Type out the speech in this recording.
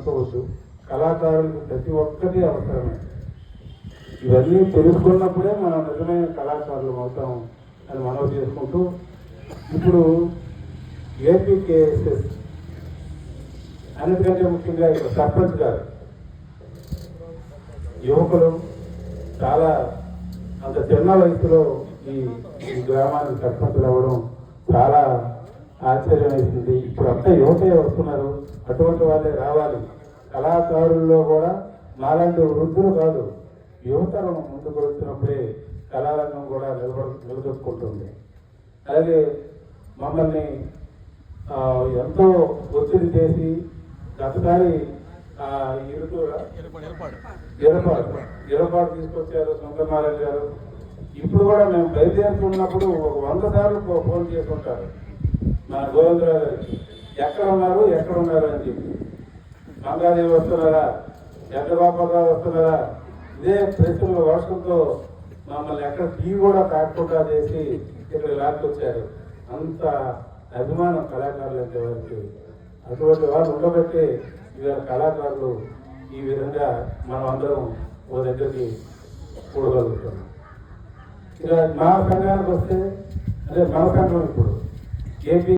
అనుకోవద్దు. కళాకారులకు ప్రతి ఒక్కటి అవసరమే. ఇవన్నీ తెలుసుకున్నప్పుడే మనం నిజమైన కళాకారులు అవుతాం అని మనవి చేసుకుంటూ, ఇప్పుడు ఏపీకేఎస్ఎస్ అన్నిటికంటే ముఖ్యంగా ఇక్కడ సర్పంచ్ గారు యువకులు చాలా అంత చిన్న వయసులో ఈ గ్రామానికి సర్పంచులు అవ్వడం చాలా ఆశ్చర్యం వేసింది. ఇప్పుడు అంతా యువతే వస్తున్నారు, అటువంటి వాళ్ళే రావాలి. కళాకారుల్లో కూడా మాలాంటి వృద్ధులు కాదు, యువతరం ముందుకు వచ్చినప్పుడే కళారంగం కూడా నిలదొక్కుంటుంది. అలాగే మమ్మల్ని ఎంతో ఒత్తిడి చేసి గతసారి ఇరపాటు తీసుకొచ్చారు శంకరనారాయణ గారు. ఇప్పుడు కూడా మేము బయలుదేరుతున్నప్పుడు 100 సార్లు ఫోన్ చేసుకుంటారు మా గోవిందరావు గారికి, ఎక్కడ ఉన్నారు అని చెప్పి. మంగాదేవి వస్తున్నారా, చంద్రబాబు వస్తున్నారా, ఇదే ప్రశ్నల వర్షంతో మమ్మల్ని ఎక్కడ టీ కూడా తాకుండా చేసి ఇక్కడ లాక్కొచ్చారు. అంత అభిమానం కళాకారులు అంటే వారికి. అటువంటి వాళ్ళు ఉండబట్టే ఇవాళ కళాకారులు ఈ విధంగా మనం అందరం ఓ దగ్గరికి కూడగలుగుతున్నాం. ఇక మా సంఘానికి వస్తే, అదే మన సంఘం ఇప్పుడు ఏపీ